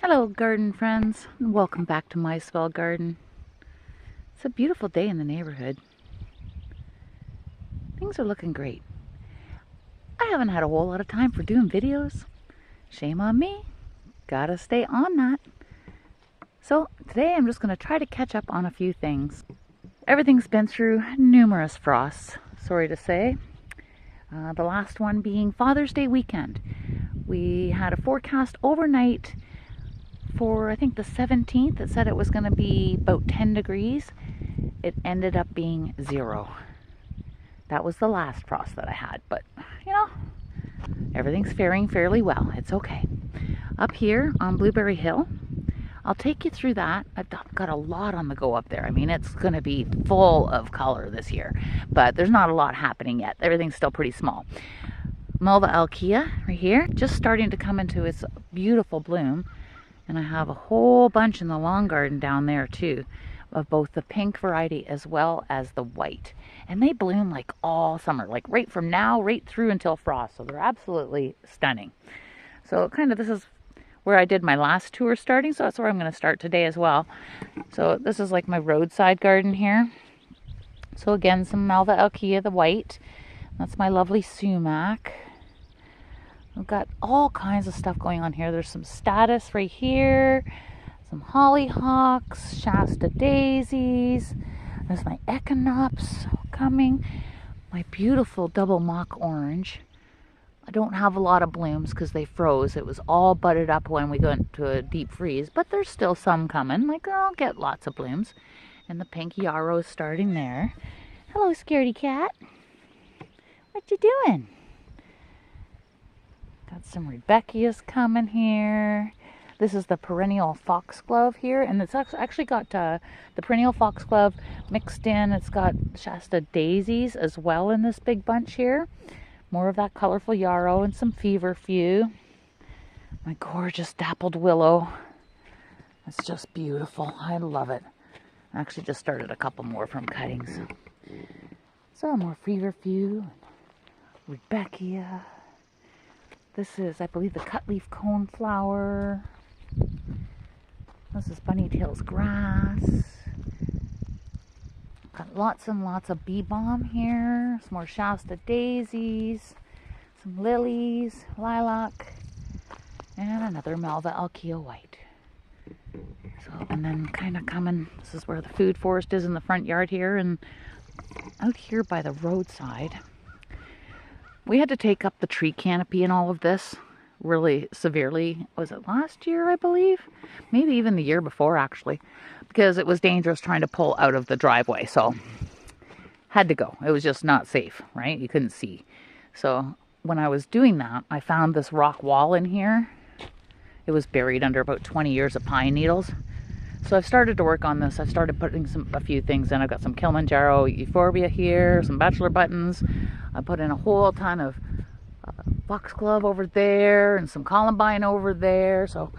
Hello garden friends, and welcome back to my swell garden. It's a beautiful day in the neighborhood. Things are looking great. I haven't had a whole lot of time for doing videos. Shame on me. Gotta stay on that. So today I'm just going to try to catch up on a few things. Everything's been through numerous frosts, sorry to say. The last one being Father's Day weekend. We had a forecast overnight for I think the 17th. It said it was going to be about 10 degrees. It ended up being 0. That was the last frost that I had, but you know, everything's faring fairly well. It's okay. Up here on Blueberry Hill, I'll take you through that. I've got a lot on the go up there. I mean, it's going to be full of color this year, but there's not a lot happening yet. Everything's still pretty small. Malva alkea right here, just starting to come into its beautiful bloom. And I have a whole bunch in the lawn garden down there too, of both the pink variety as well as the white. And they bloom like all summer, like right from now right through until frost. So they're absolutely stunning. So kind of this is where I did my last tour starting, so that's where I'm going to start today as well. So this is like my roadside garden here. So again, some Malva alkea, the white. That's my lovely sumac. We've got all kinds of stuff going on here. There's some status right here, some hollyhocks, Shasta daisies. There's my echinops coming. My beautiful double mock orange. I don't have a lot of blooms because they froze. It was all budded up when we went to a deep freeze, but there's still some coming. Like I'll get lots of blooms. And the pink yarrow is starting there. Hello, scaredy cat. What you doing? Got some Rebeckias coming here. This is the perennial foxglove here, and it's actually got the perennial foxglove mixed in. It's got Shasta daisies as well in this big bunch here. More of that colorful yarrow and some feverfew. My gorgeous dappled willow. It's just beautiful. I love it. I actually just started a couple more from cuttings. So more feverfew, Rebeckia. This is, I believe, the cutleaf coneflower. This is bunnytail's grass. Got lots and lots of bee balm here. Some more Shasta daisies. Some lilies, lilac. And another Malva alkea white. So, and then kind of coming, this is where the food forest is in the front yard here. And out here by the roadside, we had to take up the tree canopy in all of this really severely. Was it last year, I believe? Maybe even the year before, actually, because it was dangerous trying to pull out of the driveway. So had to go. It was just not safe, right? You couldn't see. So when I was doing that, I found this rock wall in here. It was buried under about 20 years of pine needles. So I've started to work on this. I've started putting a few things in. I've got some Kilimanjaro euphorbia here, some bachelor buttons. I put in a whole ton of foxglove over there and some columbine over there. So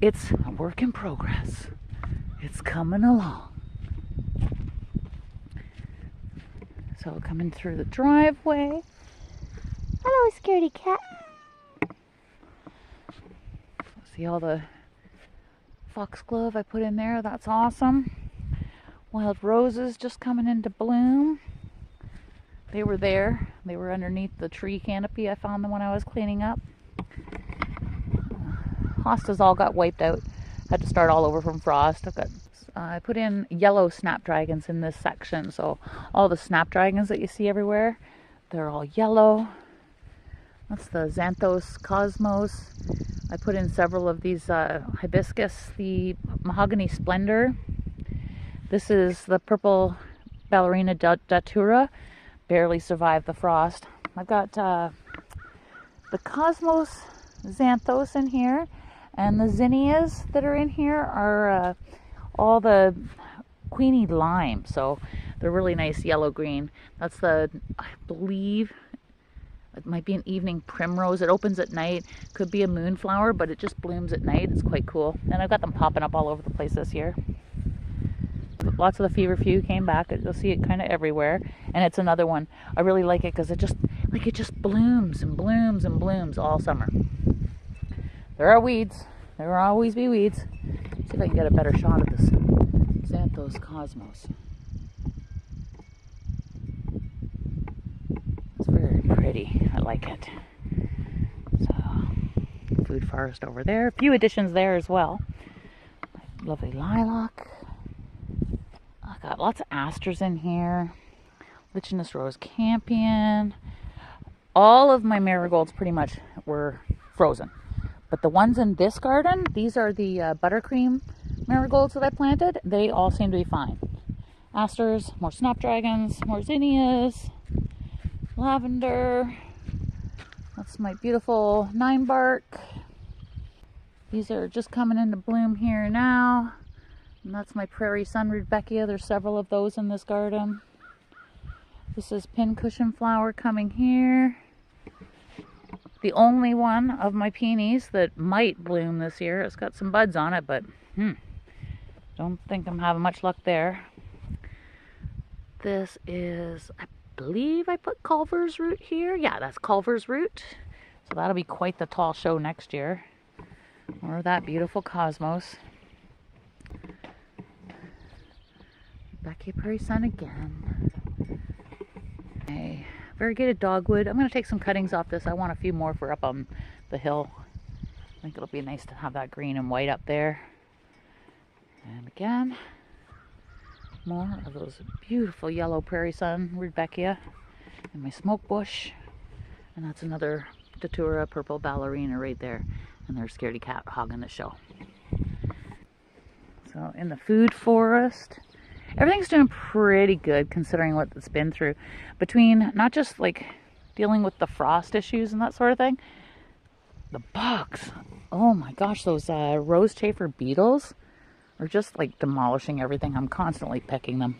it's a work in progress. It's coming along. So coming through the driveway. Hello, scaredy cat. See all the foxglove I put in there. That's awesome. Wild roses just coming into bloom. They were there. They were underneath the tree canopy. I found them when I was cleaning up. Hostas all got wiped out. Had to start all over from frost. I put in yellow snapdragons in this section. So all the snapdragons that you see everywhere, they're all yellow. That's the Xanthos cosmos. I put in several of these hibiscus, the mahogany splendor. This is the purple ballerina datura. Barely survived the frost. I've got the cosmos Xanthos in here, and the zinnias that are in here are all the queenie lime. So they're really nice yellow green. That's the, I believe, it might be an evening primrose. It opens at night. Could be a moonflower, but it just blooms at night. It's quite cool. And I've got them popping up all over the place this year. Lots of the feverfew came back. You'll see it kind of everywhere. And it's another one. I really like it because it just blooms and blooms and blooms all summer. There are weeds. There will always be weeds. See if I can get a better shot of this Xanthos cosmos. It's very pretty. I like it. So, food forest over there. A few additions there as well. Lovely lilac. I got lots of asters in here. Lichenous rose campion. All of my marigolds pretty much were frozen. But the ones in this garden, these are the buttercream marigolds that I planted. They all seem to be fine. Asters, more snapdragons, more zinnias, lavender. That's my beautiful 9-bark. These are just coming into bloom here now. And that's my prairie sun rudbeckia. There's several of those in this garden. This is pincushion flower coming here. The only one of my peonies that might bloom this year. It's got some buds on it, but don't think I'm having much luck there. This is, I believe I put Culver's root here. Yeah, that's Culver's root. So that'll be quite the tall show next year. Or that beautiful cosmos. Rebecca Prairie Sun again. A variegated dogwood. I'm going to take some cuttings off this. I want a few more for up on the hill. I think it'll be nice to have that green and white up there. And again, more of those beautiful yellow prairie sun rudbeckia. And my smoke bush. And that's another datura purple ballerina right there. And there's scaredy cat hogging the show. So in the food forest, everything's doing pretty good considering what it's been through. Between not just like dealing with the frost issues and that sort of thing, the bugs. Oh my gosh, those rose chafer beetles are just like demolishing everything. I'm constantly picking them.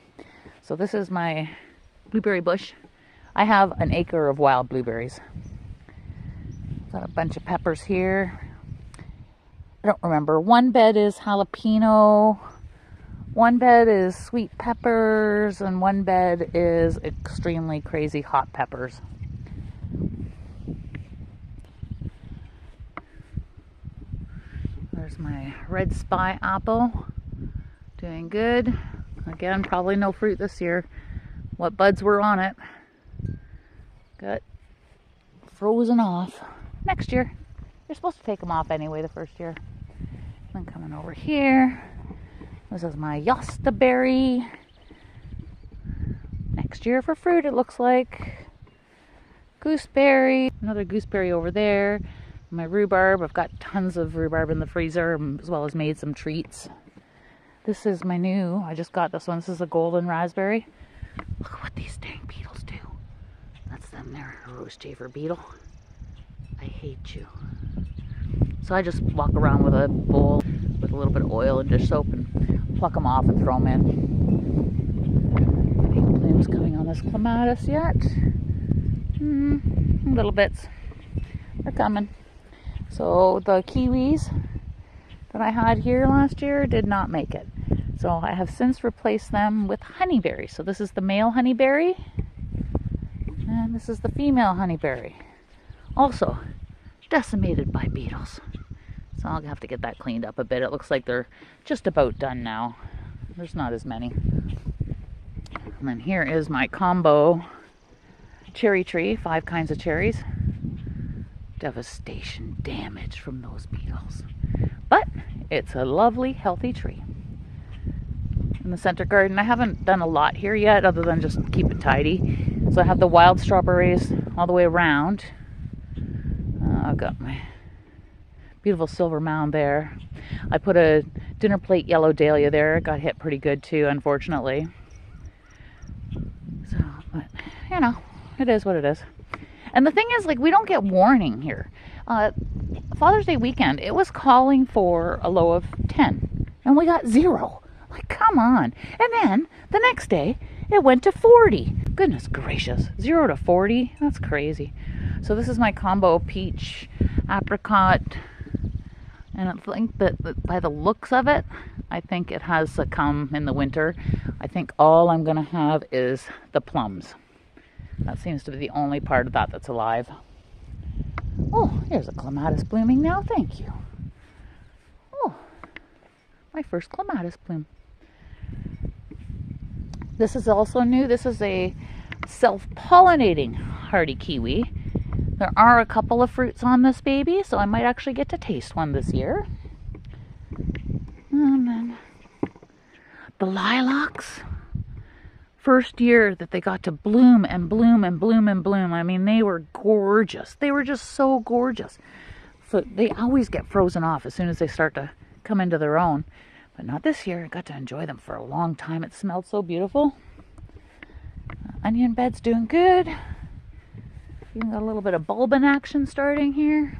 So this is my blueberry bush. I have an acre of wild blueberries. Got a bunch of peppers here. I don't remember. One bed is jalapeno. One bed is sweet peppers, and one bed is extremely crazy hot peppers. There's my red spy apple. Doing good. Again, probably no fruit this year. What buds were on it got frozen off. Next year. You're supposed to take them off anyway the first year. Then coming over here. This is my Yosta berry. Next year for fruit, it looks like. Gooseberry. Another gooseberry over there. My rhubarb. I've got tons of rhubarb in the freezer, as well as made some treats. This is my new, I just got this one. This is a golden raspberry. Look at what these dang beetles do. That's them there, a rose chafer beetle. I hate you. So I just walk around with a bowl with a little bit of oil and dish soap and pluck them off and throw them in. Any blooms coming on this clematis yet? Little bits. They're coming. So the kiwis that I had here last year did not make it. So I have since replaced them with honeyberry. So this is the male honeyberry and this is the female honeyberry. Also decimated by beetles. So I'll have to get that cleaned up a bit. It looks like they're just about done now. There's not as many. And then here is my combo cherry tree, 5 kinds of cherries. Devastation damage from those beetles. But it's a lovely, healthy tree. In the center garden, I haven't done a lot here yet other than just keep it tidy. So I have the wild strawberries all the way around. I've got my beautiful silver mound there. I put a dinner plate yellow dahlia there. It got hit pretty good too, unfortunately. So, but, you know, it is what it is. And the thing is, like, we don't get warning here. Father's Day weekend, it was calling for a low of 10. And we got 0. Like, come on. And then, the next day, it went to 40. Goodness gracious. 0 to 40? That's crazy. So this is my combo peach, apricot. And I think that by the looks of it, I think it has succumbed in the winter. I think all I'm going to have is the plums. That seems to be the only part of that that's alive. Oh, here's a clematis blooming now. Thank you. my first clematis plume. This is also new. This is a self-pollinating hardy kiwi. There are a couple of fruits on this baby, so I might actually get to taste one this year. And then the lilacs. First year that they got to bloom and bloom and bloom and bloom. I mean, they were gorgeous. They were just so gorgeous. So they always get frozen off as soon as they start to come into their own. But not this year. I got to enjoy them for a long time. It smelled so beautiful. Onion bed's doing good. Even got a little bit of bulbin action starting here.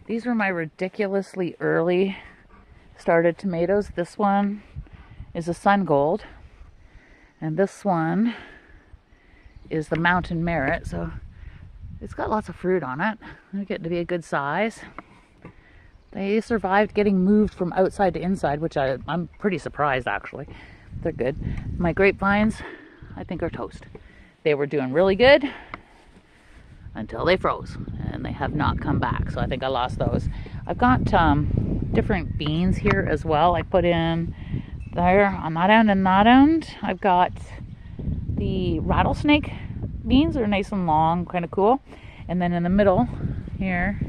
These were my ridiculously early started tomatoes. This one is a sun gold, and this one is the mountain merit. So it's got lots of fruit on it. They get to be a good size. They survived getting moved from outside to inside, which I'm pretty surprised actually. They're good. My grapevines, I think, are toast. They were doing really good until they froze, and they have not come back. So I think I lost those. I've got different beans here as well. I put in there on that end and that end. I've got the rattlesnake beans. They're nice and long, kind of cool. And then in the middle here,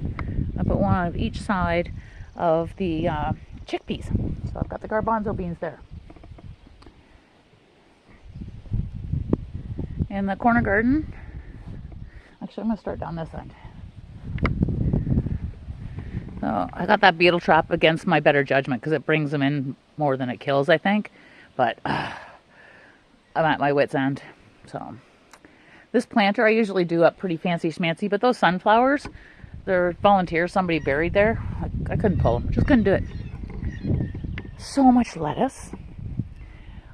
I put one on each side of the chickpeas. So I've got the garbanzo beans there. In the corner garden, actually I'm going to start down this end. So I got that beetle trap against my better judgment because it brings them in more than it kills, I think. But I'm at my wit's end. So this planter I usually do up pretty fancy schmancy, but those sunflowers, they're volunteers, somebody buried there. I couldn't pull them, just couldn't do it. So much lettuce.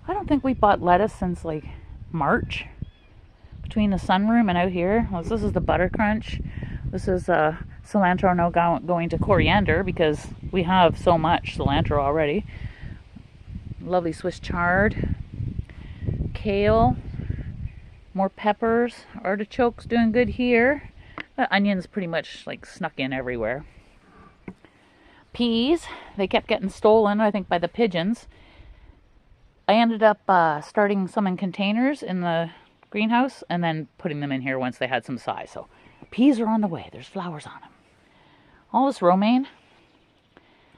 I don't think we bought lettuce since like March. Between the sunroom and out here. Well, this is the butter crunch. This is cilantro now going to coriander because we have so much cilantro already. Lovely Swiss chard. Kale. More peppers. Artichokes doing good here. The onions pretty much like snuck in everywhere. Peas. They kept getting stolen, I think, by the pigeons. I ended up starting some in containers in the greenhouse and then putting them in here once they had some size. So peas are on the way. There's flowers on them. All this romaine,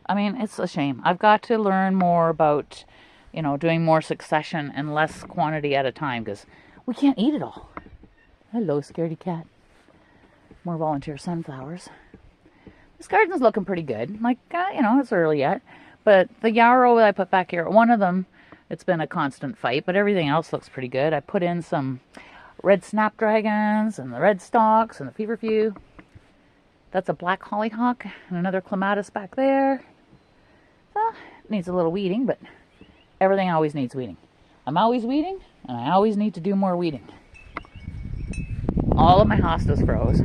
I mean, it's a shame. I've got to learn more about, doing more succession and less quantity at a time because we can't eat it all. Hello, scaredy cat. More volunteer sunflowers. This garden's looking pretty good. Like, it's early yet. But the yarrow that I put back here, one of them, it's been a constant fight, but everything else looks pretty good. I put in some red snapdragons and the red stalks and the feverfew. That's a black hollyhock and another clematis back there. It needs a little weeding, but everything always needs weeding. I'm always weeding, and I always need to do more weeding. All of my hostas froze.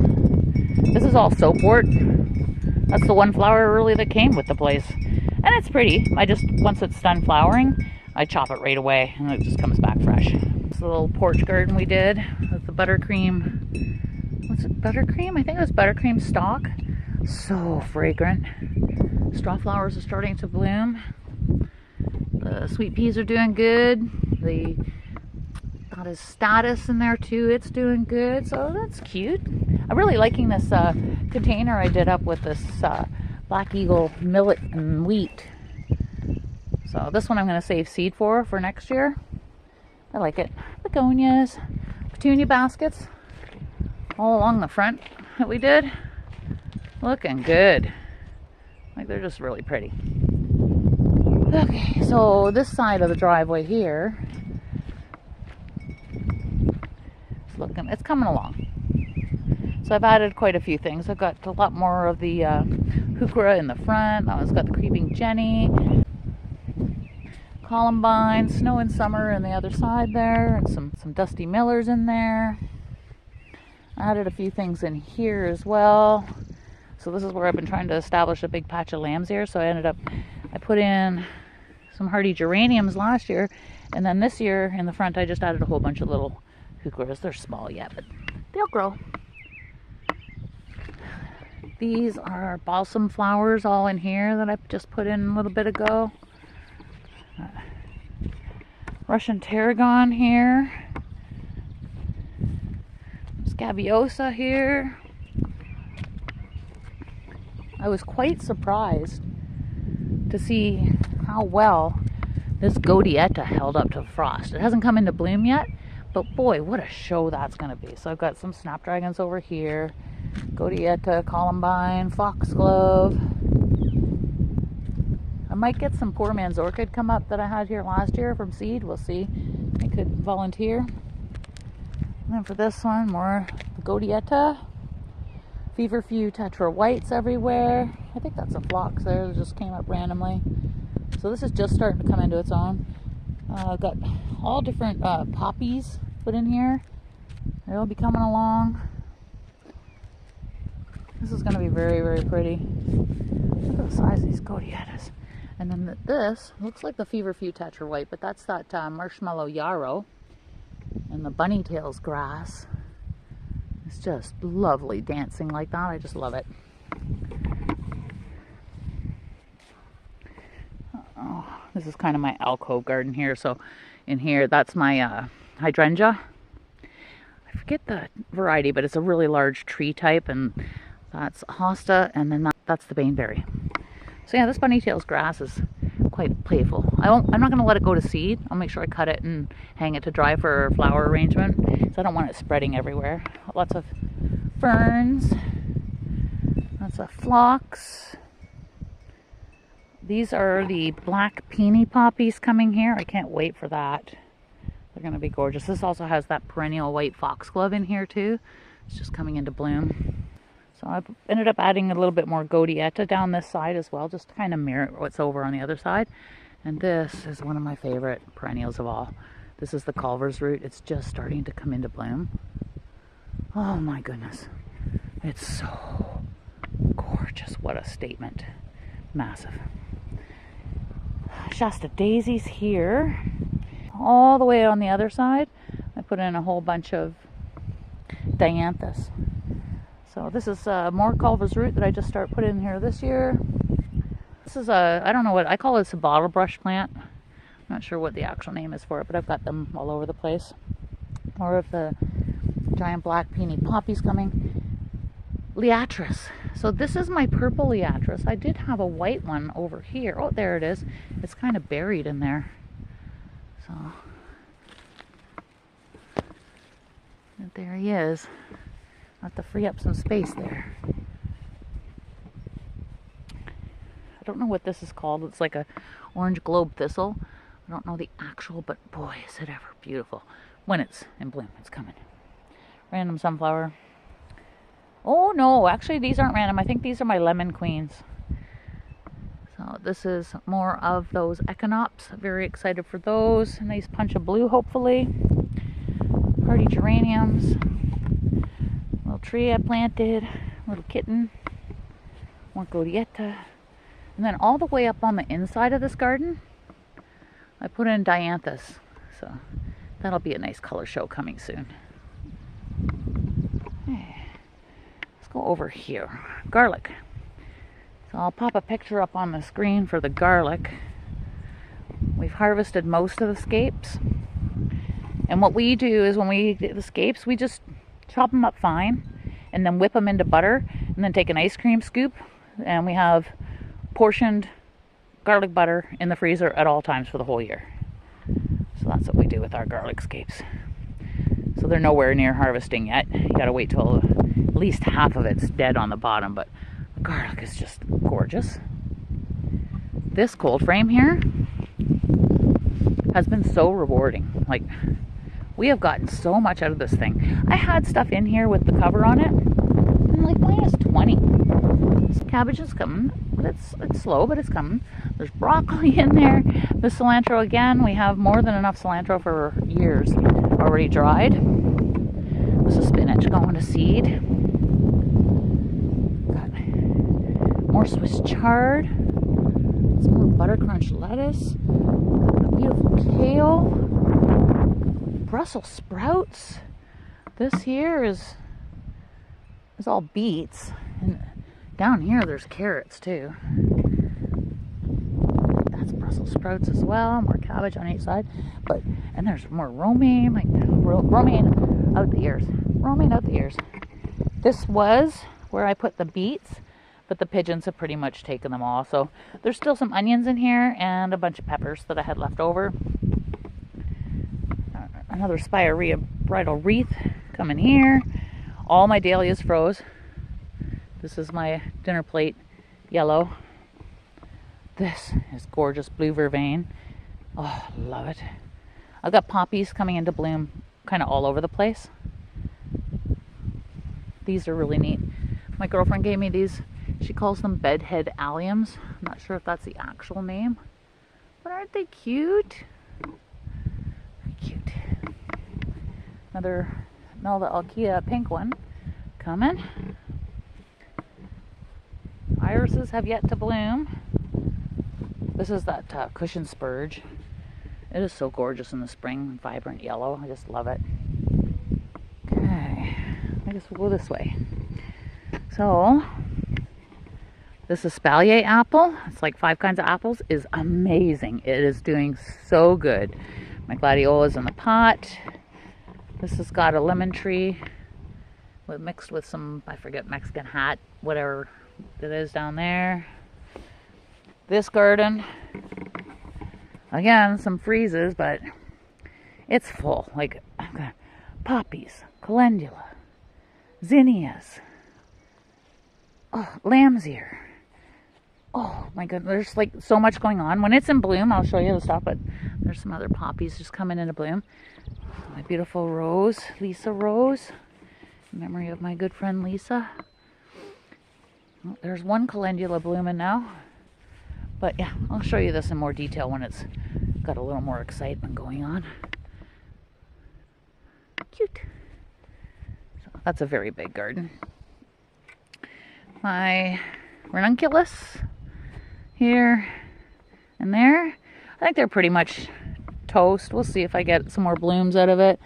This is all soapwort. That's the one flower really that came with the place. And it's pretty. Once it's done flowering, I chop it right away and it just comes back fresh. This little porch garden we did with the buttercream. What's it? Buttercream? I think it was buttercream stalk. So fragrant. Straw flowers are starting to bloom. The sweet peas are doing good. Got his status in there too. It's doing good. So that's cute. I'm really liking this container I did up with this Black Eagle millet and wheat. So this one I'm going to save seed for next year. I like it. Begonias, petunia baskets all along the front that we did. Looking good. Like, they're just really pretty. Okay, so this side of the driveway here, it's coming along. So I've added quite a few things. I've got a lot more of the heuchera in the front. That one's got the creeping jenny. Columbine, snow and summer on the other side there, and some dusty millers in there. I added a few things in here as well. So this is where I've been trying to establish a big patch of lambs here. So I put in some hardy geraniums last year, and then this year in the front I just added a whole bunch of little heucheras. They're small yet, but they'll grow. These are balsam flowers all in here that I just put in a little bit ago. Russian tarragon here. Scabiosa here. I was quite surprised to see how well this Godietta held up to the frost. It hasn't come into bloom yet, but boy, what a show that's going to be. So I've got some snapdragons over here. Godietta, columbine, foxglove. I might get some poor man's orchid come up that I had here last year from seed. We'll see. I could volunteer. And then for this one, more Godietta. Feverfew tetra whites everywhere. I think that's a phlox there that just came up randomly. So this is just starting to come into its own. I've got all different poppies put in here. They'll be coming along. This is going to be very, very pretty. Look at the size of these Godiettas. And then this looks like the Feverfew tetra white, but that's that marshmallow yarrow. And the bunny tails grass. It's just lovely dancing like that. I just love it. Oh, this is kind of my alcove garden here. So in here, that's my hydrangea. I forget the variety, but it's a really large tree type, and that's hosta, and then that's the baneberry. So yeah, this bunny tails grass is quite playful. I'm not going to let it go to seed. I'll make sure I cut it and hang it to dry for flower arrangement, so I don't want it spreading everywhere. Lots of ferns, lots of phlox. These are the black peony poppies coming here. I can't wait for that. They're going to be gorgeous. This also has that perennial white foxglove in here too. It's just coming into bloom. So I ended up adding a little bit more Godietta down this side as well, just to kind of mirror what's over on the other side. And this is one of my favorite perennials of all. This is the Culver's root. It's just starting to come into bloom. Oh my goodness. It's so gorgeous. What a statement. Massive. Shasta daisies here. All the way on the other side, I put in a whole bunch of dianthus. So this is more Culver's root that I just started putting in here this year. This is I don't know what, I call this a bottle brush plant. I'm not sure what the actual name is for it, but I've got them all over the place. More of the giant black peony poppies coming. Liatris. So this is my purple liatris. I did have a white one over here. Oh, there it is. It's kind of buried in there. So there he is. I'll have to free up some space there. I don't know what this is called. It's like a orange globe thistle. I don't know the actual, but boy, is it ever beautiful. When it's in bloom, it's coming. Random sunflower. Oh no, actually these aren't random. I think these are my lemon queens. So this is more of those echinops. Very excited for those. A nice punch of blue, hopefully. Hardy geraniums. Little tree I planted. Little kitten. More Godietta. And then all the way up on the inside of this garden, I put in dianthus. So that'll be a nice color show coming soon. Let's go over here. Garlic. So I'll pop a picture up on the screen for the garlic. We've harvested most of the scapes. And what we do is when we get the scapes, we just chop them up fine and then whip them into butter and then take an ice cream scoop, and we have portioned garlic butter in the freezer at all times for the whole year. So that's what we do with our garlic scapes. So they're nowhere near harvesting yet. You gotta wait till at least half of it's dead on the bottom, but the garlic is just gorgeous. This cold frame here has been so rewarding. Like, we have gotten so much out of this thing. I had stuff in here with the cover on it, and like -20. This cabbage is coming, but it's slow, but it's coming. There's broccoli in there. The cilantro again. We have more than enough cilantro for years already dried. This is spinach going to seed. Got more Swiss chard. Some more butter crunch lettuce. A beautiful kale. Brussels sprouts. This here is all beets. And Down here there's carrots too. That's Brussels sprouts as well. More cabbage on each side. And there's more romaine, like romaine out the ears. Romaine out the ears. This was where I put the beets, but the pigeons have pretty much taken them all. So there's still some onions in here and a bunch of peppers that I had left over. Another spirea bridal wreath coming here. All my dahlias froze. This is my dinner plate yellow. This is gorgeous blue vervain. Oh, love it. I've got poppies coming into bloom kind of all over the place. These are really neat. My girlfriend gave me these. She calls them bedhead alliums. I'm not sure if that's the actual name, but aren't they cute? Cute. Another Melva Alkia pink one coming. Irises have yet to bloom. This is that cushion spurge. It is so gorgeous in the spring, vibrant yellow. I just love it. Okay, I guess we'll go this way. So, this espalier apple. It's like 5 kinds of apples. Is amazing. It is doing so good. My gladiolus in the pot. This has got a lemon tree mixed with some, I forget, Mexican hat, whatever it is down there. This garden, again, some freezes, but it's full. Like, I've got poppies, calendula, zinnias, oh, lamb's ear. Oh my goodness, there's like so much going on. When it's in bloom, I'll show you the stuff, but there's some other poppies just coming into bloom. My beautiful rose, Lisa Rose, in memory of my good friend Lisa. Oh, there's one calendula blooming now. But yeah, I'll show you this in more detail when it's got a little more excitement going on. Cute. So that's a very big garden. My ranunculus here and there. I think they're pretty much toast. We'll see if I get some more blooms out of it.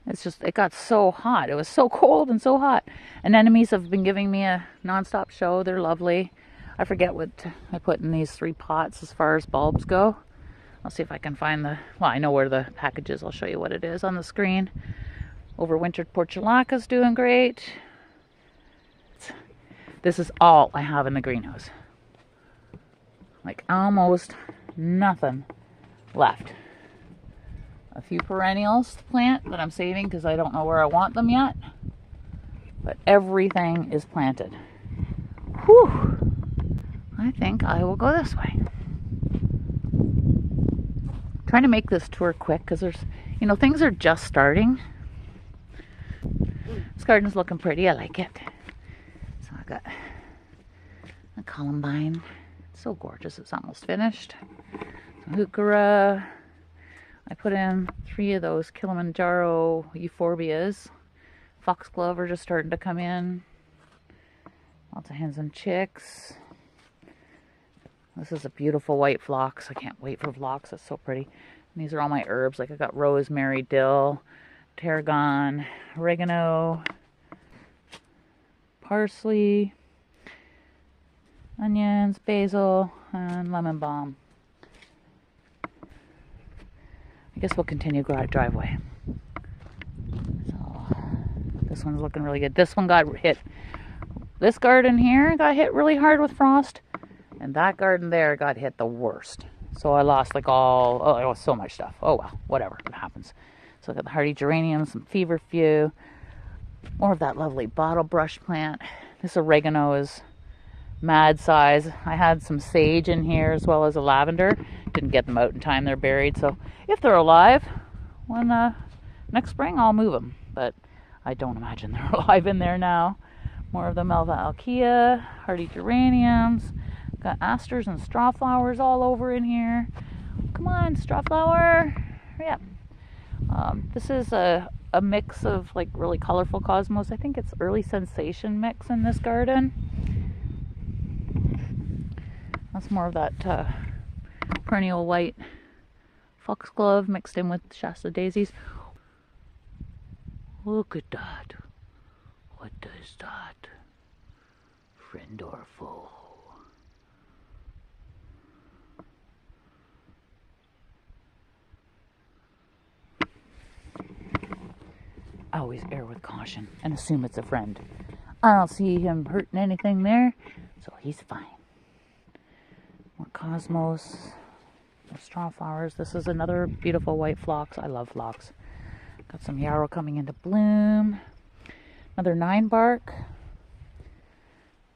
It's just, it got so hot. It was so cold and so hot. Anemones have been giving me a non-stop show. They're lovely. I forget what I put in these 3 pots as far as bulbs go. I'll see if I can find well, I know where the package is. I'll show you what it is on the screen. Overwintered portulaca's doing great. This is all I have in the greenhouse. Like almost nothing left. A few perennials to plant that I'm saving because I don't know where I want them yet. But everything is planted. Whew! I think I will go this way. I'm trying to make this tour quick because there's, things are just starting. This garden's looking pretty. I like it. So I got a columbine. It's so gorgeous. It's almost finished. Some heuchera. I put in 3 of those Kilimanjaro euphorbias. Foxglove are just starting to come in. Lots of hens and chicks. This is a beautiful white phlox. I can't wait for phlox. It's so pretty. And these are all my herbs. Like I got rosemary, dill, tarragon, oregano, parsley, onions, basil, and lemon balm. I guess we'll continue driveway. So this one's looking really good. This one got hit. This garden here got hit really hard with frost. And that garden there got hit the worst. So I lost like it was so much stuff. Oh well, whatever, it happens. So I got the hardy geranium, some feverfew, more of that lovely bottle brush plant. This oregano is mad size. I had some sage in here as well as a lavender. Didn't get them out in time, they're buried. So if they're alive, when next spring I'll move them. But I don't imagine they're alive in there now. More of the Melva Alkia, hardy geraniums. Got asters and straw flowers all over in here. Come on, straw flower. Hurry up. This is a mix of like really colorful cosmos. I think it's early sensation mix in this garden. That's more of that perennial white foxglove mixed in with Shasta daisies. Look at that. What is that? Friend or foe? I always err with caution and assume it's a friend. I don't see him hurting anything there, so he's fine. More cosmos, more straw flowers. This is another beautiful white phlox. I love phlox. Got some yarrow coming into bloom. Another 9 bark.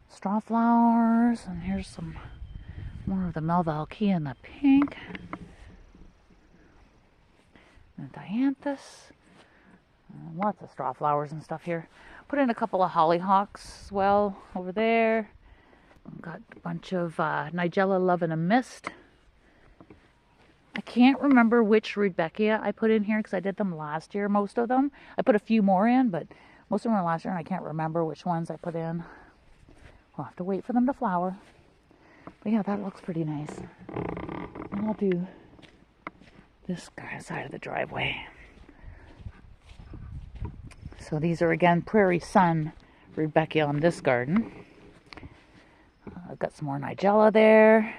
Straw flowers. And here's some more of the Melvalkia in the pink. And dianthus. Lots of straw flowers and stuff here. Put in a couple of hollyhocks as well over there. Got a bunch of Nigella Love in a Mist. I can't remember which Rudbeckia I put in here because I did them last year, most of them. I put a few more in, but most of them were last year and I can't remember which ones I put in. We'll have to wait for them to flower. But yeah, that looks pretty nice. And I'll do this side of the driveway. So these are again Prairie Sun Rudbeckia on this garden. I've got some more Nigella there.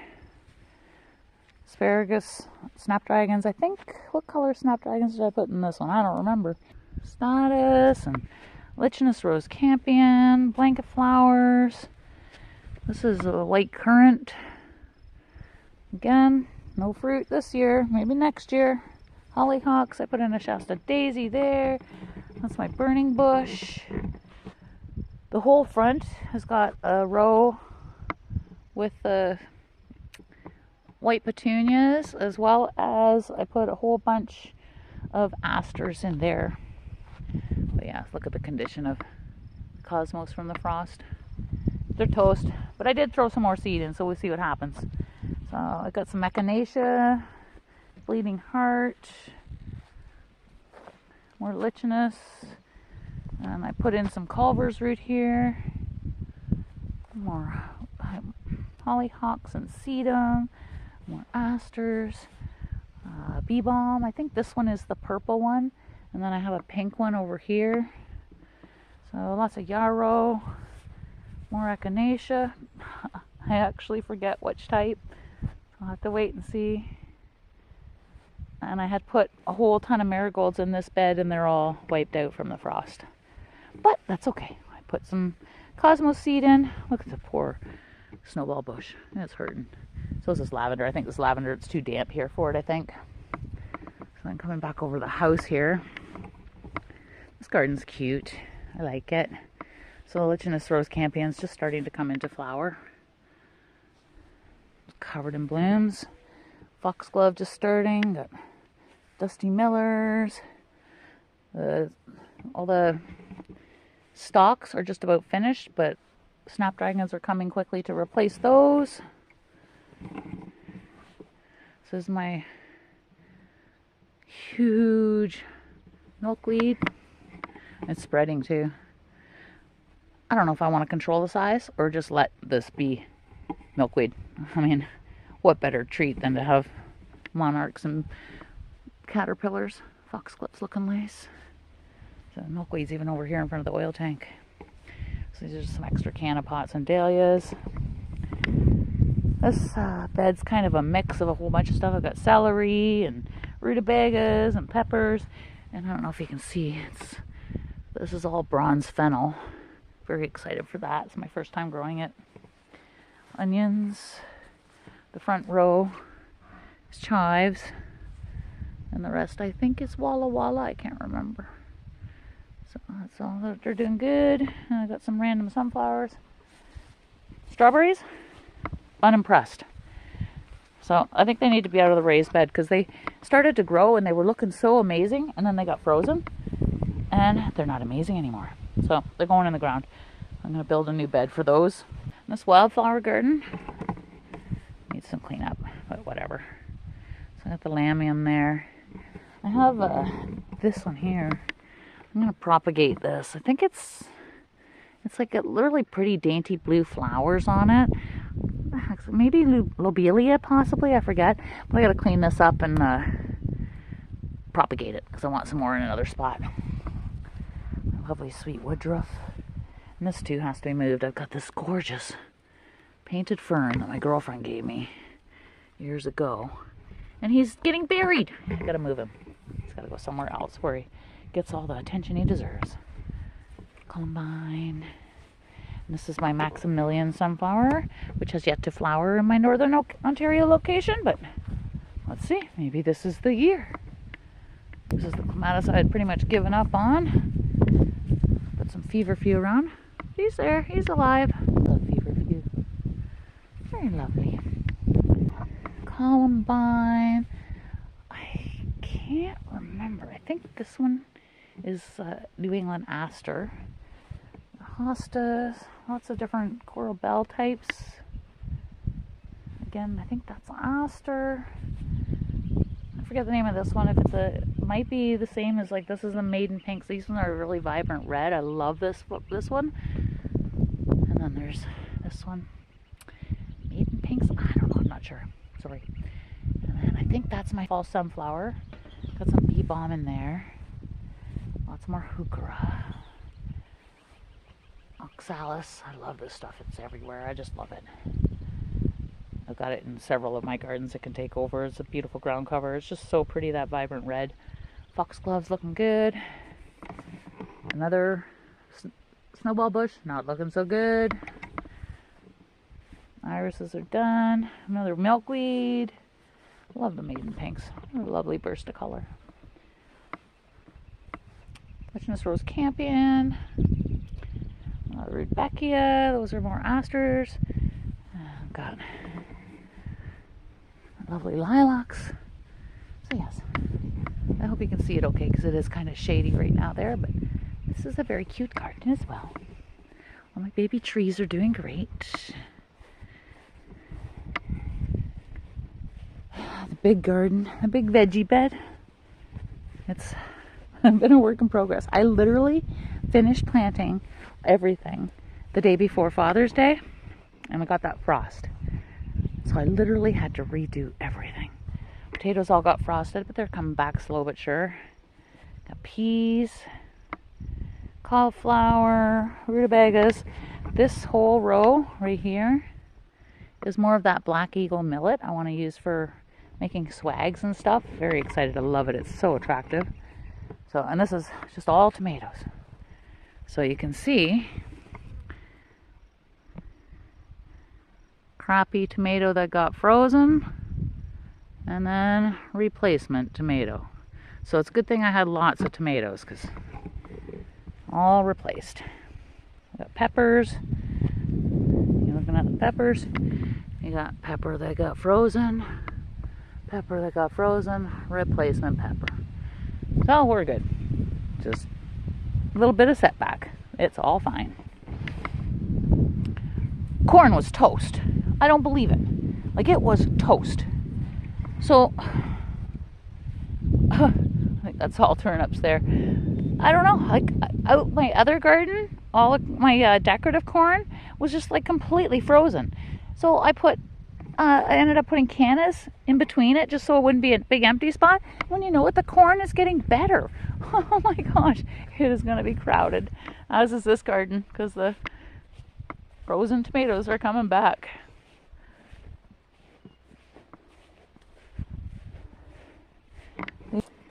Asparagus, snapdragons. I think, what color snapdragons did I put in this one? I don't remember. Status and Lichenous Rose Campion, blanket flowers. This is a white currant. Again, no fruit this year, maybe next year. Hollyhocks, I put in a Shasta daisy there. That's my burning bush. The whole front has got a row with the white petunias, as well as I put a whole bunch of asters in there. But yeah, look at the condition of the cosmos from the frost. They're toast, but I did throw some more seed in, so we'll see what happens. So I got some echinacea, bleeding heart, more lichenous, and I put in some Culver's root here, more hollyhocks and sedum, more asters, bee balm. I think this one is the purple one, and then I have a pink one over here. So lots of yarrow, more echinacea. I actually forget which type, so I'll have to wait and see. And I had put a whole ton of marigolds in this bed and they're all wiped out from the frost. But that's okay. I put some cosmos seed in. Look at the poor snowball bush. It's hurting. So is this lavender. I think this lavender, it's too damp here for it, I think. So I'm coming back over the house here. This garden's cute. I like it. So Lichenous Rose Campion's just starting to come into flower. Covered in blooms. Foxglove just starting. Got Dusty Millers. All the stalks are just about finished, but snapdragons are coming quickly to replace those. This is my huge milkweed. It's spreading too. I don't know if I want to control the size or just let this be milkweed. I mean, what better treat than to have monarchs and caterpillars. Foxglove's looking nice. So milkweed's even over here in front of the oil tank. So these are just some extra canna pots and dahlias. This bed's kind of a mix of a whole bunch of stuff. I've got celery and rutabagas and peppers. And I don't know if you can see, this is all bronze fennel. Very excited for that. It's my first time growing it. Onions. The front row is chives. And the rest I think is Walla Walla. I can't remember. So that's all. They're doing good. And I got some random sunflowers. Strawberries. Unimpressed. So I think they need to be out of the raised bed because they started to grow and they were looking so amazing and then they got frozen and they're not amazing anymore. So they're going in the ground. I'm going to build a new bed for those. And this wildflower garden needs some cleanup, but whatever. So I got the lamium there. I have this one here. I'm going to propagate this. I think it's like a literally pretty dainty blue flowers on it. Maybe lobelia possibly, I forget. But I gotta clean this up and propagate it because I want some more in another spot. Lovely sweet woodruff. And this too has to be moved. I've got this gorgeous painted fern that my girlfriend gave me years ago. And he's getting buried. I gotta move him. He's gotta go somewhere else where he gets all the attention he deserves. Columbine. And this is my Maximilian sunflower, which has yet to flower in my northern Ontario location, but let's see, maybe this is the year. This is the clematis I had pretty much given up on. Put some feverfew around. He's there, he's alive. Love feverfew. Very lovely. Columbine. I can't remember. I think this one is New England aster. Hostas, lots of different coral bell types. Again, I think that's aster. I forget the name of this one. If it's might be the same as, like, this is the maiden pinks. These ones are really vibrant red. I love this one. And then there's this one, maiden pinks. I don't know. I'm not sure. Sorry. And then I think that's my fall sunflower. Got some bee balm in there. Lots more heuchera. Oxalis. I love this stuff. It's everywhere. I just love it. I've got it in several of my gardens. It can take over. It's a beautiful ground cover. It's just so pretty, that vibrant red. Foxglove's looking good. Another snowball bush, not looking so good. Irises are done. Another milkweed. Love the maiden pinks. A lovely burst of color. Witchness Rose Campion. Rudbeckia. Those are more asters. Got lovely lilacs. So yes, I hope you can see it okay, because it is kind of shady right now there, but this is a very cute garden as well. All my baby trees are doing great. The big garden, the big veggie bed. It's been a work in progress. I literally finished planting everything the day before Father's Day, and we got that frost. So I literally had to redo everything. Potatoes all got frosted, but they're coming back slow but sure. Got peas, cauliflower, rutabagas. This whole row right here is more of that Black Eagle millet I want to use for making swags and stuff. Very excited. I love it. It's so attractive. So, and this is just all tomatoes. So you can see crappy tomato that got frozen, and then replacement tomato. So it's a good thing I had lots of tomatoes, because all replaced. We got peppers. You're looking at the peppers. You got pepper that got frozen, pepper that got frozen, replacement pepper. So we're good. Just a little bit of setback. It's all fine. Corn was toast. I don't believe it. Like, it was toast. So, I think that's all turnips there. I don't know. Like, out my other garden, all of my decorative corn was just like completely frozen. So I ended up putting cannas in between it, just so it wouldn't be a big empty spot. When you know what, the corn is getting better. Oh my gosh, it is going to be crowded. As is this garden, because the frozen tomatoes are coming back.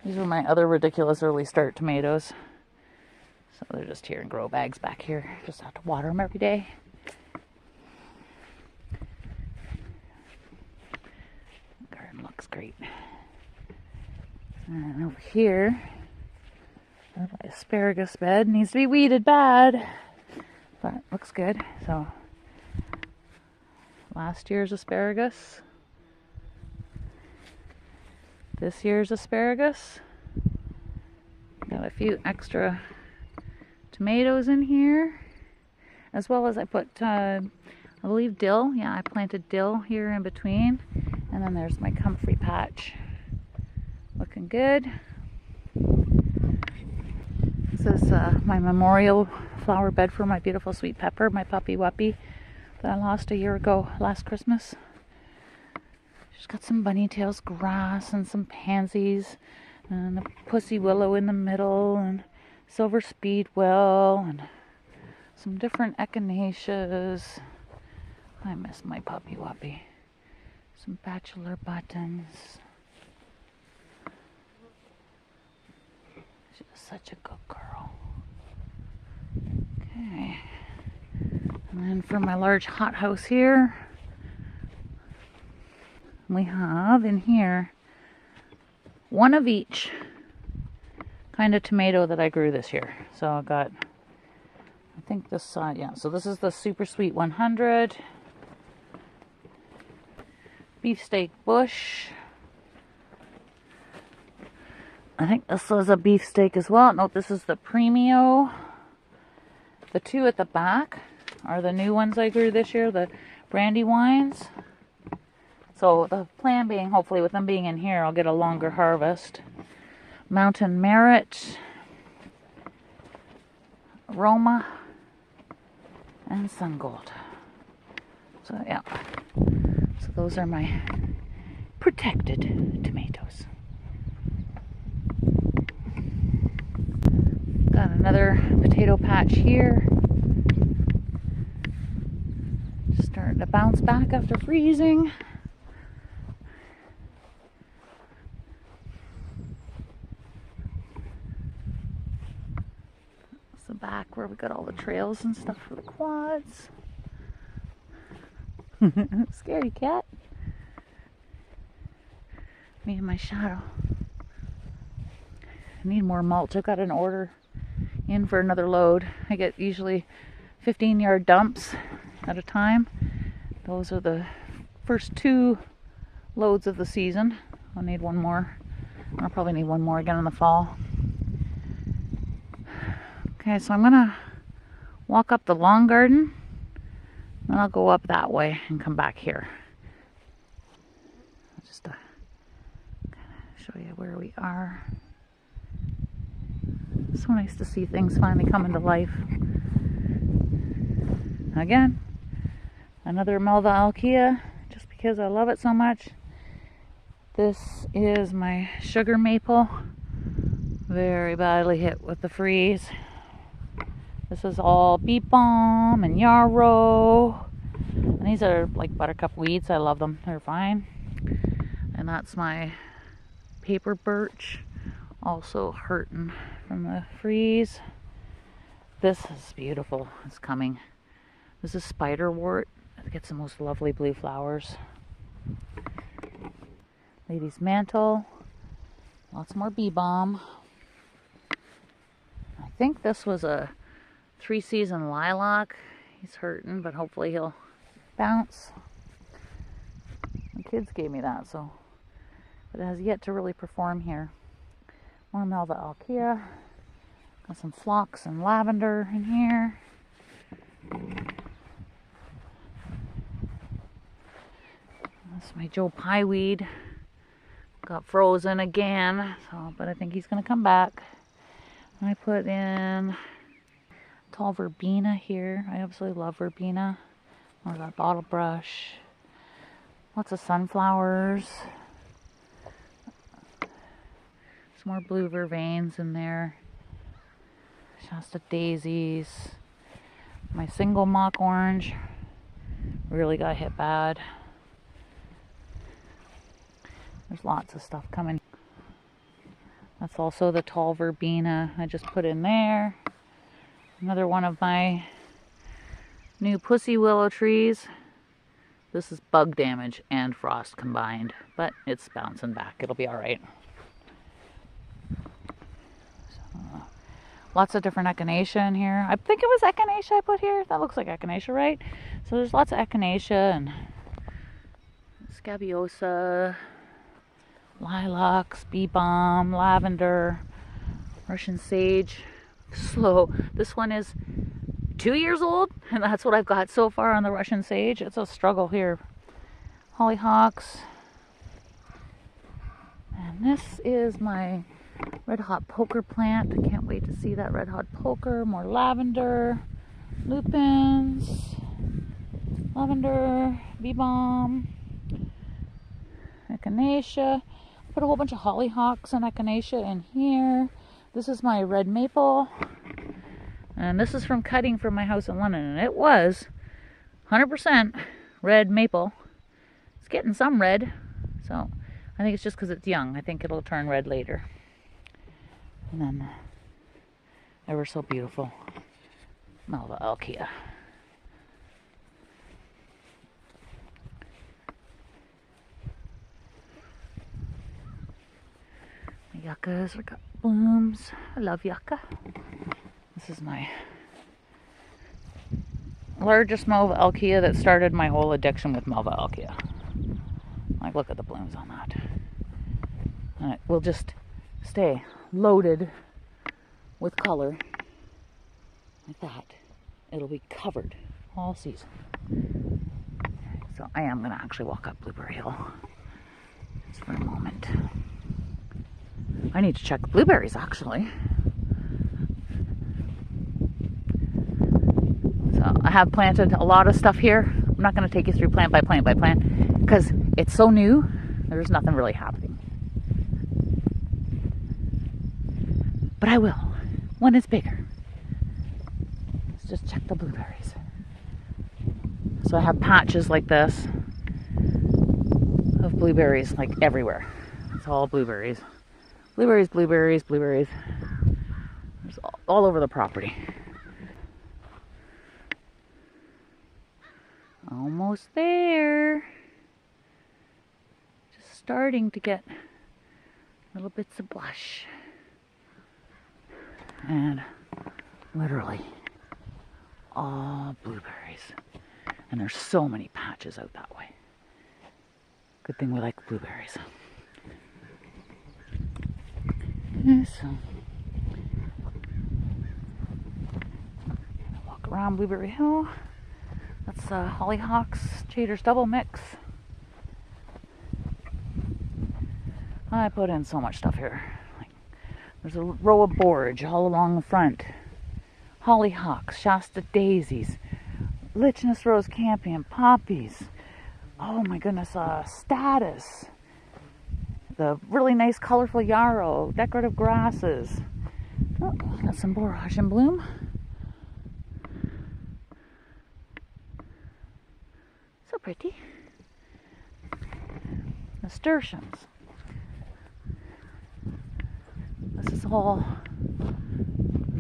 These are my other ridiculous early start tomatoes. So they're just here in grow bags back here. Just have to water them every day. The garden looks great. And over here, my asparagus bed needs to be weeded bad, but looks good. So last year's asparagus. This year's asparagus. Got a few extra tomatoes in here, as well as I put, I believe, dill. Yeah, I planted dill here in between. And then there's my comfrey patch. Looking good. This is my memorial flower bed for my beautiful sweet pepper, my puppy Wuppy, that I lost a year ago last Christmas. She's got some bunny tails grass and some pansies and a pussy willow in the middle and silver speedwell and Some different echinaceas. I miss my puppy wuppy. Some bachelor buttons. She's such a good girl. Okay. And then for my large hothouse here, we have in here one of each kind of tomato that I grew this year. So I got, I think this side, yeah. So this is the Super Sweet 100. Beefsteak bush. I think this was a beefsteak as well. No, this is the Premio. The two at the back are the new ones I grew this year, the brandy wines. So the plan being, hopefully with them being in here, I'll get a longer harvest. Mountain Merit, Roma, and Sun Gold. So yeah, so those are my protected tomatoes. Got another potato patch here. Just starting to bounce back after freezing. It's the back where we got all the trails and stuff for the quads. Scary cat. Me and my shadow. I need more mulch. I got an order in for another load. I get usually 15-yard dumps at a time. Those are the first 2 loads of the season. I'll need one more. I'll probably need one more again in the fall. Okay, so I'm gonna walk up the long garden, then I'll go up that way and come back here. I'll just kind of show you where we are. So nice to see things finally coming to life. Again, another Melva Alkia, just because I love it so much. This is my sugar maple, very badly hit with the freeze. This is all beet balm and yarrow, and these are like buttercup weeds. I love them, they're fine. And that's my paper birch, also hurting from the freeze. This is beautiful. It's coming. This is spiderwort. It gets the most lovely blue flowers. Lady's mantle. Lots more bee balm. I think this was a 3-season lilac. He's hurting, but hopefully he'll bounce. The kids gave me that, so, but it has yet to really perform here. More Melva Alkia. Got some phlox and lavender in here. That's my Joe Pye weed. Got frozen again, so, but I think he's gonna come back. I put in tall verbena here. I absolutely love verbena. More of that bottle brush. Lots of sunflowers. Some more blue vervains in there. Shasta daisies. My single mock orange really got hit bad. There's lots of stuff coming. That's also the tall verbena I just put in there. Another one of my new pussy willow trees. This is bug damage and frost combined, but it's bouncing back. It'll be all right. So, lots of different echinacea in here. I think it was echinacea I put here. That looks like echinacea, right? So there's lots of echinacea and scabiosa, lilacs, bee balm, lavender, Russian sage. Slow. This one is 2 years old, and that's what I've got so far on the Russian sage. It's a struggle here. Hollyhocks. And this is my red hot poker plant. I can't wait to see that red hot poker. More lavender, lupins, lavender, bee balm, echinacea. Put a whole bunch of hollyhocks and echinacea in here. This is my red maple. And this is from cutting from my house in London, and it was 100% red maple. It's getting some red, so I think it's just because it's young. I think it'll turn red later. And then ever so beautiful Malva Alkia. Yuccas, we got blooms. I love yucca. This is my largest Malva Alkia that started my whole addiction with Malva Alkia. Like, look at the blooms on that. And it will just stay loaded with color like that. It'll be covered all season. So I am going to actually walk up Blueberry Hill just for a moment. I need to check blueberries, actually. So I have planted a lot of stuff here. I'm not going to take you through plant by plant by plant because it's so new. There's nothing really happening. But I will when it's bigger. Let's just check the blueberries. So I have patches like this of blueberries like everywhere. It's all blueberries. Blueberries, blueberries, blueberries. It's all over the property. Almost there. Just starting to get little bits of blush. And literally all blueberries. And there's so many patches out that way. Good thing we like blueberries. So, walk around Blueberry Hill. That's Hollyhocks Chater's Double Mix. I put in so much stuff here. Like, there's a row of borage all along the front. Hollyhocks, Shasta Daisies, Lichness Rose Campion, Poppies. Oh my goodness, Status. The really nice colorful yarrow, decorative grasses. Oh, got some borage in bloom. So pretty. Nasturtiums. This is all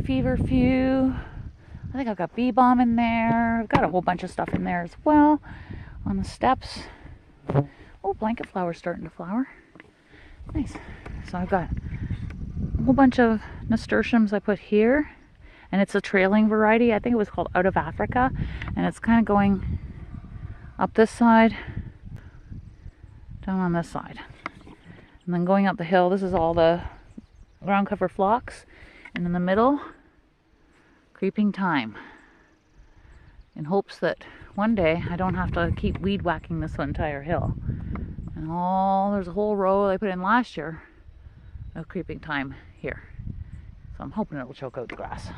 feverfew. I think I've got bee balm in there. I've got a whole bunch of stuff in there as well. On the steps. Oh, blanket flowers starting to flower. Nice. So I've got a whole bunch of nasturtiums I put here, and it's a trailing variety. I think it was called Out of Africa, and it's kind of going up this side, down on this side, and then going up the hill. This is all the ground cover phlox, and in the middle, creeping thyme, in hopes that one day I don't have to keep weed whacking this entire hill. And there's a whole row I put in last year of creeping thyme here. So I'm hoping it'll choke out the grass.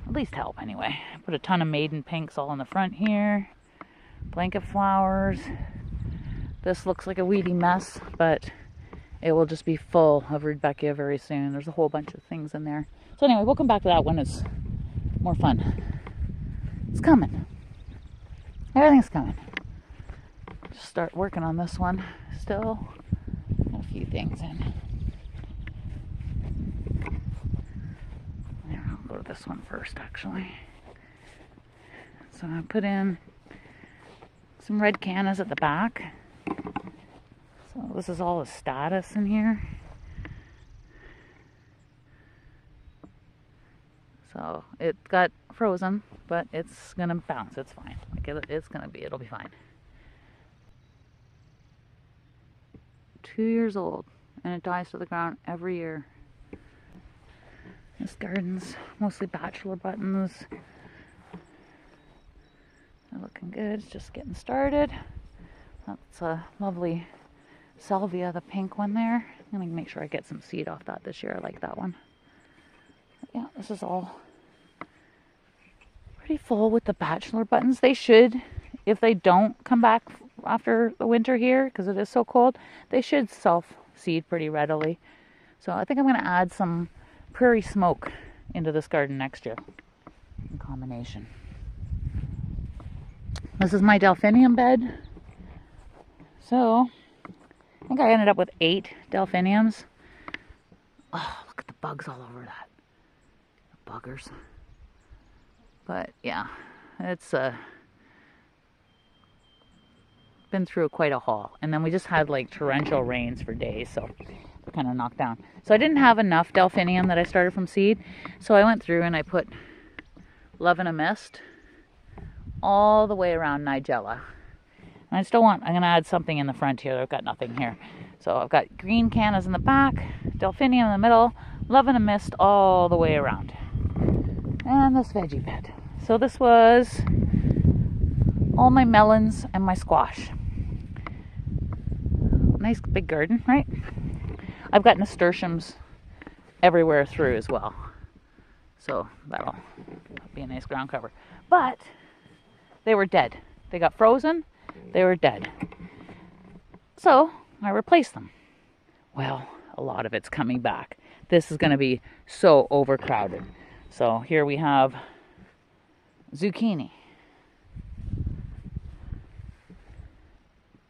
At least help anyway. I put a ton of maiden pinks all in the front here. Blanket flowers. This looks like a weedy mess, but it will just be full of Rudbeckia very soon. There's a whole bunch of things in there. So anyway, we'll come back to that when it's more fun. It's coming. Everything's coming. Just start working on this one. Still got a few things in. There, I'll go to this one first actually. So I put in some red cannas at the back. So this is all the Status in here. So it got frozen, but it's gonna bounce. It's fine. Like it'll be fine. 2 years old, and it dies to the ground every year. This garden's mostly bachelor buttons. They're looking good. It's just getting started. That's a lovely salvia, the pink one there. I'm gonna make sure I get some seed off that this year. I like that one. But yeah, this is all pretty full with the bachelor buttons. They should, if they don't come back after the winter here, because it is so cold, they should self-seed pretty readily. So I think I'm going to add some prairie smoke into this garden next year in combination. This is my delphinium bed. So, I think I ended up with 8 delphiniums. Oh, look at the bugs all over that. The buggers. But yeah, it's been through quite a haul. And then we just had like torrential rains for days, so kind of knocked down. So I didn't have enough delphinium that I started from seed, so I went through and I put Love in a Mist all the way around Nigella. And I still want, I'm going to add something in the front here. I've got nothing here. So I've got green cannas in the back, delphinium in the middle, Love in a Mist all the way around. And this veggie bed. So this was all my melons and my squash. Nice big garden, right? I've got nasturtiums everywhere through as well. So that'll be a nice ground cover. But they were dead. They got frozen. They were dead. So I replaced them. Well, a lot of it's coming back. This is going to be so overcrowded. So here we have zucchini,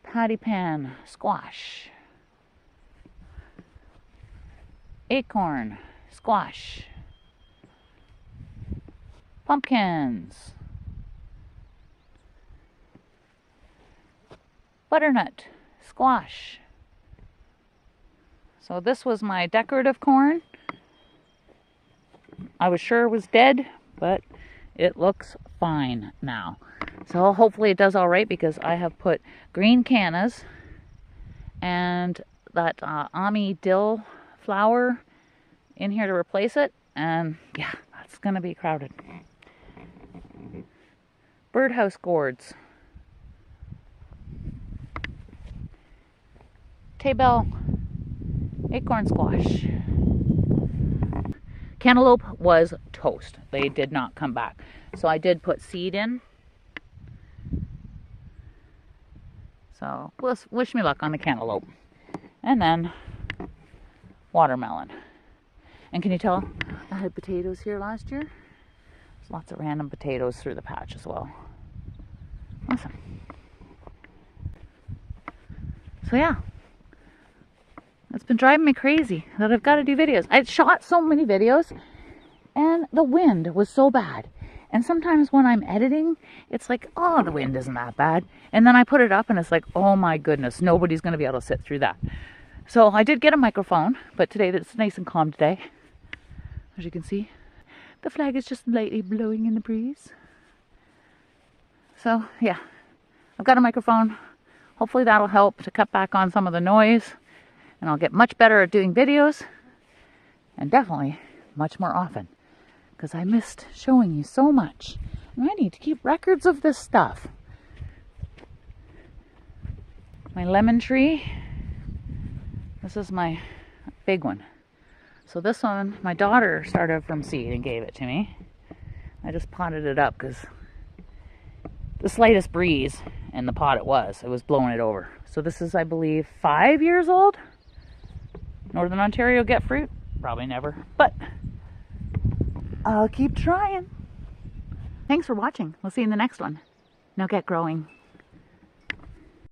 patty pan squash, acorn squash, pumpkins, butternut squash. So this was my decorative corn. I was sure it was dead, but it looks fine now. So hopefully it does all right, because I have put green cannas and that Ami dill flower in here to replace it. And yeah, that's going to be crowded. Birdhouse gourds. Taybell acorn squash. Cantaloupe was toast. They did not come back. So I did put seed in. So wish me luck on the cantaloupe. And then watermelon. And can you tell I had potatoes here last year? There's lots of random potatoes through the patch as well. Awesome. So yeah. It's been driving me crazy that I've got to do videos. I shot so many videos and the wind was so bad. And sometimes when I'm editing, it's like, oh, the wind isn't that bad. And then I put it up and it's like, oh my goodness, nobody's going to be able to sit through that. So I did get a microphone, but today it's nice and calm today. As you can see, the flag is just lightly blowing in the breeze. So yeah, I've got a microphone. Hopefully that'll help to cut back on some of the noise. And I'll get much better at doing videos, and definitely much more often, because I missed showing you so much. And I need to keep records of this stuff. My lemon tree. This is my big one. So this one, my daughter started from seed and gave it to me. I just potted it up because the slightest breeze in the pot it was blowing it over. So this is, I believe, 5 years old. Northern Ontario get fruit? Probably never, but I'll keep trying. Thanks for watching. We'll see you in the next one. Now get growing.